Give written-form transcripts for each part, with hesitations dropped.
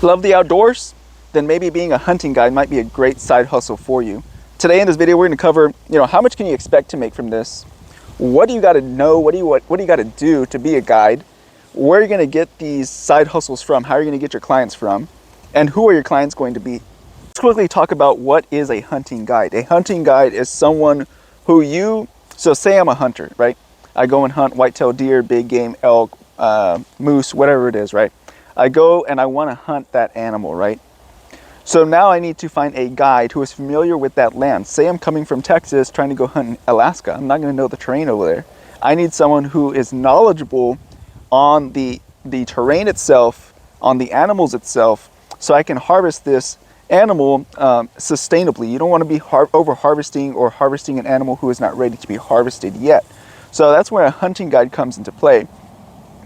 Love the outdoors? Then maybe being a hunting guide might be a great side hustle for you. Today in this video, we're going to cover, how much can you expect to make from this? What do you got to know? What do you got to do to be a guide? Where are you going to get these side hustles from? How are you going to get your clients from? And who are your clients going to be? Let's quickly talk about what is a hunting guide. A hunting guide is someone who so say I'm a hunter, right? I go and hunt whitetail deer, big game, elk, moose, whatever it is, right? I go and I want to hunt that animal, right? So now I need to find a guide who is familiar with that land. Say I'm coming from Texas trying to go hunt in Alaska. I'm not going to know the terrain over there. I need someone who is knowledgeable on the terrain itself, on the animals itself, so I can harvest this animal sustainably. You don't want to be over harvesting or harvesting an animal who is not ready to be harvested yet. So that's where a hunting guide comes into play.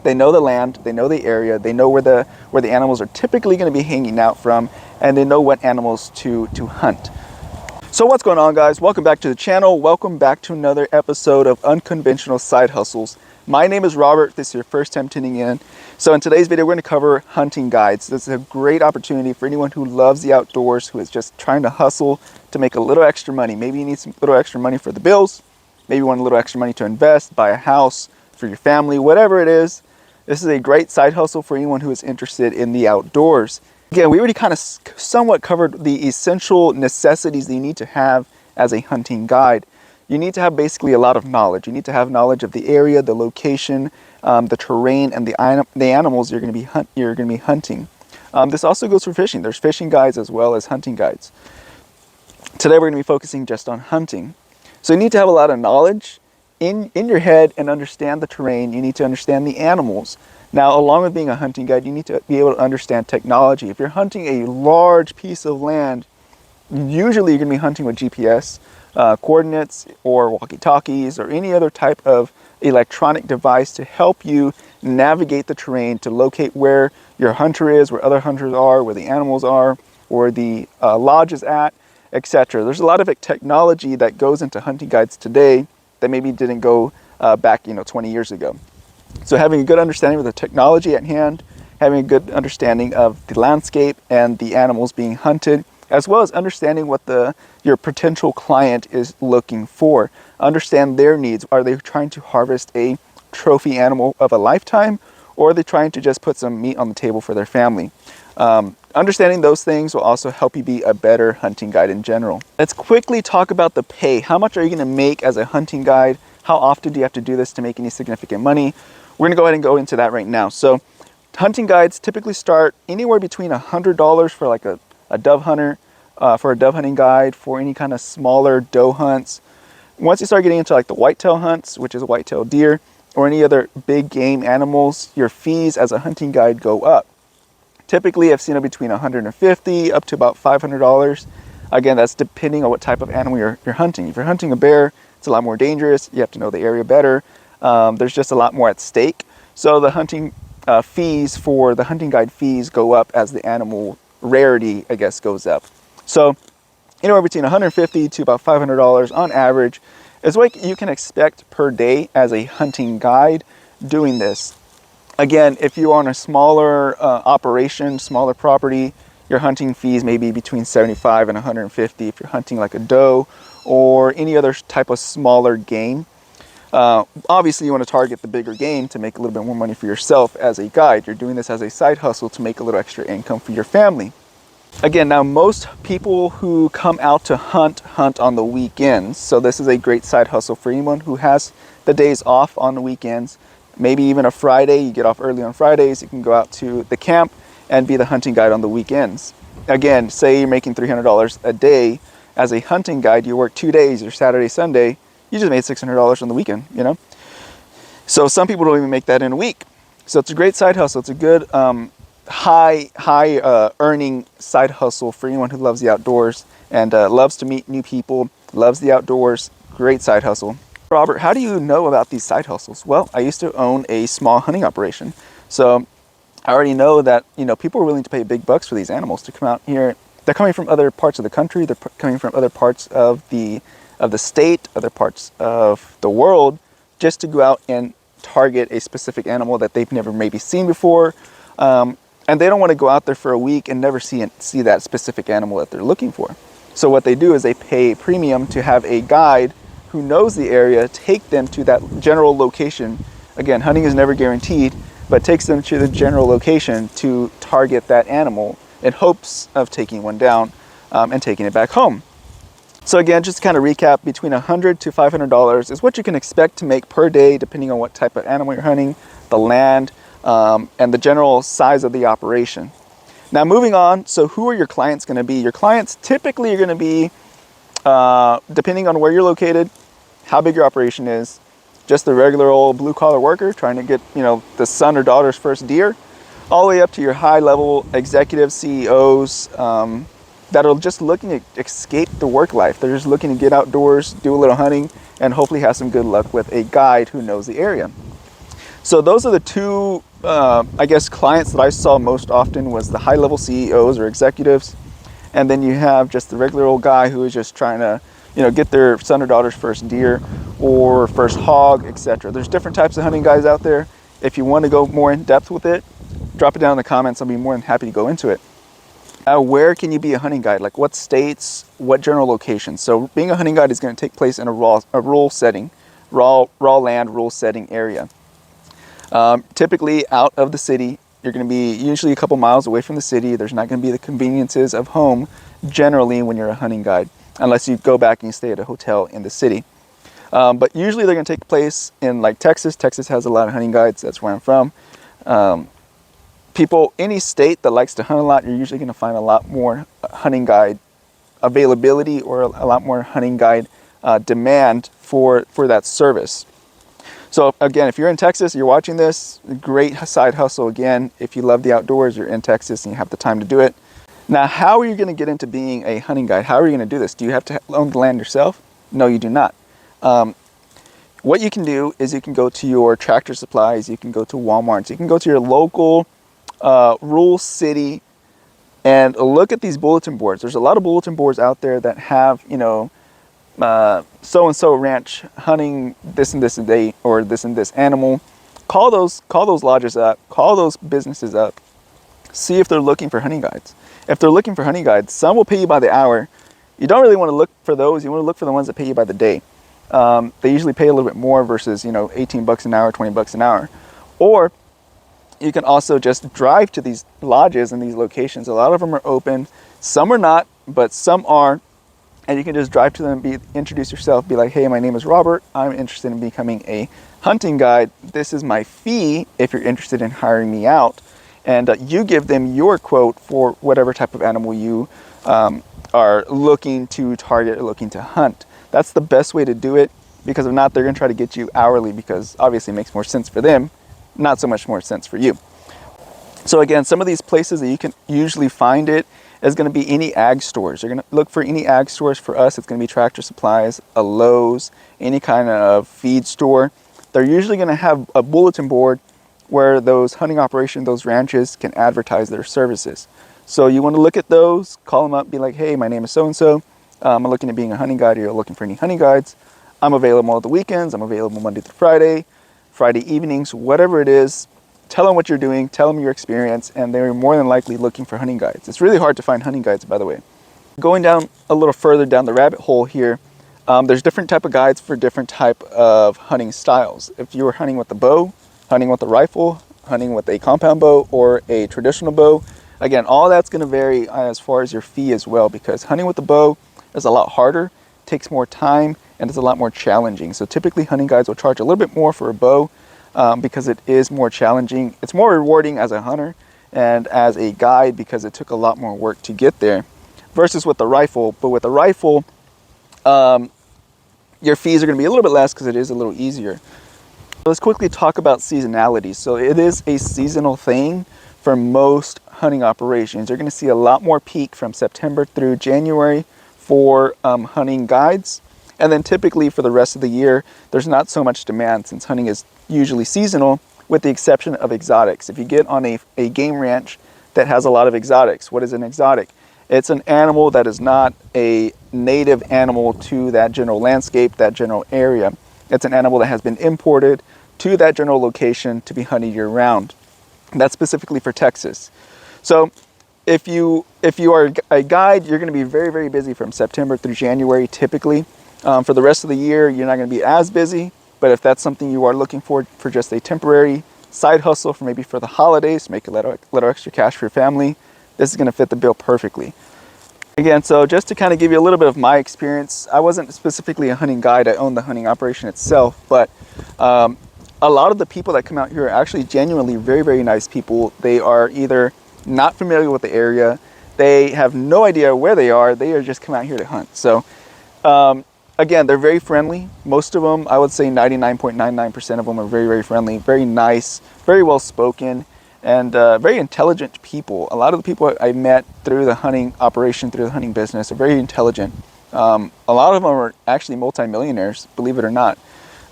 They know the land, they know the area, they know where the animals are typically going to be hanging out from, and they know what animals to hunt. So what's going on, guys? Welcome back to the channel. Welcome back to another episode of Unconventional Side Hustles. My name is Robert. This is your first time tuning in. So in today's video, we're going to cover hunting guides. This is a great opportunity for anyone who loves the outdoors, who is just trying to hustle to make a little extra money. Maybe you need some little extra money for the bills. Maybe you want a little extra money to invest, buy a house for your family, whatever it is. This is a great side hustle for anyone who is interested in the outdoors. Again, we already kind of somewhat covered the essential necessities that you need to have as a hunting guide. You need to have basically a lot of knowledge. You need to have knowledge of the area, the location, the terrain, and the animals you're going to be hunting. This also goes for fishing. There's fishing guides as well as hunting guides. Today we're going to be focusing just on hunting. So you need to have a lot of knowledge in your head and understand the terrain. You need to understand the animals. Now, along with being a hunting guide, you need to be able to understand technology. If you're hunting a large piece of land, usually you're going to be hunting with GPS coordinates or walkie-talkies or any other type of electronic device to help you navigate the terrain, to locate where your hunter is, where other hunters are, where the animals are, where the lodge is at, etc. There's a lot of technology that goes into hunting guides today that maybe didn't go back 20 years ago. So having a good understanding of the technology at hand, having a good understanding of the landscape and the animals being hunted, as well as understanding what your potential client is looking for. Understand their needs. Are they trying to harvest a trophy animal of a lifetime, or are they trying to just put some meat on the table for their family? Understanding those things will also help you be a better hunting guide in general. Let's quickly talk about the pay. How much are you going to make as a hunting guide? How often do you have to do this to make any significant money? We're going to go ahead and go into that right now. So hunting guides typically start anywhere between $100 for like a dove hunter, for a dove hunting guide, for any kind of smaller doe hunts. Once you start getting into like the whitetail hunts, which is whitetail deer, or any other big game animals, your fees as a hunting guide go up. Typically, I've seen it between $150 up to about $500. Again, that's depending on what type of animal you're hunting. If you're hunting a bear, it's a lot more dangerous. You have to know the area better. There's just a lot more at stake. So the hunting fees for the hunting guide fees go up as the animal rarity, I guess, goes up. So anywhere between $150 to about $500 on average is what you can expect per day as a hunting guide doing this. Again, if you are on a smaller operation, smaller property, your hunting fees may be between $75 and $150 if you're hunting like a doe or any other type of smaller game. Obviously, you want to target the bigger game to make a little bit more money for yourself as a guide. You're doing this as a side hustle to make a little extra income for your family. Again, now most people who come out to hunt on the weekends. So this is a great side hustle for anyone who has the days off on the weekends. Maybe even a Friday, you get off early on Fridays, you can go out to the camp and be the hunting guide on the weekends. Again, say you're making $300 a day as a hunting guide, you work 2 days, your Saturday, Sunday, you just made $600 on the weekend, So some people don't even make that in a week. So it's a great side hustle. It's a good high earning side hustle for anyone who loves the outdoors and loves to meet new people, loves the outdoors. Great side hustle. Robert, how do you know about these side hustles? Well, I used to own a small hunting operation. So I already know that, people are willing to pay big bucks for these animals to come out here. They're coming from other parts of the country. They're coming from other parts of the state, other parts of the world, just to go out and target a specific animal that they've never maybe seen before. and they don't want to go out there for a week and never see that specific animal that they're looking for. So what they do is they pay a premium to have a guide who knows the area take them to that general location. Again, hunting is never guaranteed, but takes them to the general location to target that animal in hopes of taking one down and taking it back home. So again, just to kind of recap, between $100 to $500 is what you can expect to make per day, depending on what type of animal you're hunting, the land, and the general size of the operation. Now moving on, so who are your clients going to be? Your clients typically are going to be, depending on where you're located, how big your operation is, just the regular old blue collar worker trying to get, the son or daughter's first deer, all the way up to your high level executives, CEOs, that are just looking to escape the work life. They're just looking to get outdoors, do a little hunting, and hopefully have some good luck with a guide who knows the area. So those are the two, clients that I saw most often was the high level CEOs or executives. And then you have just the regular old guy who is just trying to, get their son or daughter's first deer or first hog, etc. There's different types of hunting guides out there. If you want to go more in depth with it, drop it down in the comments. I'll be more than happy to go into it. Now, where can you be a hunting guide? Like what states, what general locations? So being a hunting guide is going to take place in a rural setting, raw land, rural setting area. Typically out of the city. You're going to be usually a couple miles away from the city. There's not going to be the conveniences of home generally when you're a hunting guide, unless you go back and you stay at a hotel in the city. But usually they're going to take place in like Texas. Texas has a lot of hunting guides. That's where I'm from. Any state that likes to hunt a lot, you're usually going to find a lot more hunting guide availability or a lot more hunting guide demand for that service. So again, if you're in Texas, you're watching this, great side hustle. Again, if you love the outdoors, you're in Texas and you have the time to do it. Now, how are you going to get into being a hunting guide? How are you going to do this? Do you have to own the land yourself? No, you do not. What you can do is you can go to your Tractor Supplies, you can go to Walmart, you can go to your local rural city and look at these bulletin boards. There's a lot of bulletin boards out there that have, so-and-so ranch hunting this and this day or this and this animal. Call those lodges up, call those businesses up, see if they're looking for hunting guides. If they're looking for hunting guides, some will pay you by the hour. You don't really want to look for those. You want to look for the ones that pay you by the day. They usually pay a little bit more versus, 18 bucks an hour, 20 bucks an hour. Or you can also just drive to these lodges and these locations. A lot of them are open. Some are not, but some are. And you can just drive to them, introduce yourself, be like, hey, my name is Robert. I'm interested in becoming a hunting guide. This is my fee if you're interested in hiring me out. And you give them your quote for whatever type of animal you are looking to target or looking to hunt. That's the best way to do it, because if not, they're going to try to get you hourly, because obviously it makes more sense for them, not so much more sense for you. So again, some of these places that you can usually find it is going to be any ag stores. You're going to look for any ag stores. For us, it's going to be Tractor Supplies, a Lowe's, any kind of feed store. They're usually going to have a bulletin board where those hunting operations, those ranches can advertise their services. So you want to look at those, call them up, be like, hey, my name is so-and-so. I'm looking at being a hunting guide. You're looking for any hunting guides. I'm available all the weekends. I'm available Monday through Friday, Friday evenings, whatever it is. Tell them what you're doing, tell them your experience, and they're more than likely looking for hunting guides. It's really hard to find hunting guides, by the way. Going down a little further down the rabbit hole here, there's different type of guides for different type of hunting styles. If you were hunting with the bow, hunting with a rifle, hunting with a compound bow, or a traditional bow, again, all that's going to vary as far as your fee as well, because hunting with the bow is a lot harder, takes more time, and it's a lot more challenging. So typically hunting guides will charge a little bit more for a bow, because it is more challenging. It's more rewarding as a hunter and as a guide because it took a lot more work to get there versus with the rifle. But with the rifle, your fees are going to be a little bit less because it is a little easier. Let's quickly talk about seasonality. So it is a seasonal thing for most hunting operations. You're going to see a lot more peak from September through January for hunting guides. And then typically for the rest of the year, there's not so much demand since hunting is usually seasonal, with the exception of exotics. If you get on a game ranch that has a lot of exotics, what is an exotic? It's an animal that is not a native animal to that general landscape, that general area. It's an animal that has been imported to that general location to be hunted year round. That's specifically for Texas. So if you are a guide, you're going to be very, very busy from September through January typically. For the rest of the year, you're not going to be as busy, but if that's something you are looking for just a temporary side hustle for maybe for the holidays, make a little extra cash for your family, this is going to fit the bill perfectly. Again, so just to kind of give you a little bit of my experience, I wasn't specifically a hunting guide, I owned the hunting operation itself, but a lot of the people that come out here are actually genuinely very, very nice people. They are either not familiar with the area, they have no idea where they are just come out here to hunt. So again, they're very friendly. Most of them, I would say 99.99% of them are very, very friendly, very nice, very well spoken, and very intelligent people. A lot of the people I met through the hunting operation, through the hunting business, are very intelligent. A lot of them are actually multimillionaires, believe it or not.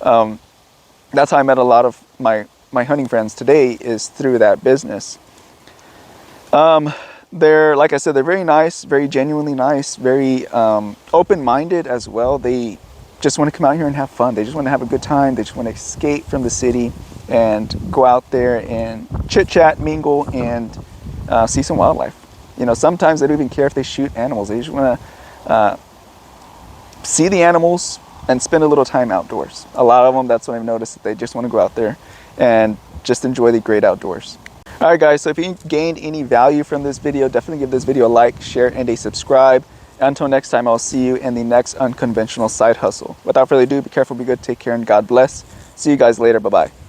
That's how I met a lot of my hunting friends today, is through that business. They're, like I said, they're very nice, very genuinely nice, very open-minded as well. They just want to come out here and have fun. They just want to have a good time. They just want to escape from the city and go out there and chit-chat, mingle, and see some wildlife. You know, sometimes they don't even care if they shoot animals. They just want to see the animals and spend a little time outdoors. A lot of them, that's what I've noticed, that they just want to go out there and just enjoy the great outdoors. All right, guys, so if you gained any value from this video, definitely give this video a like, share, and a subscribe. Until next time, I'll see you in the next unconventional side hustle. Without further ado, be careful, be good, take care, and God bless. See you guys later. Bye-bye.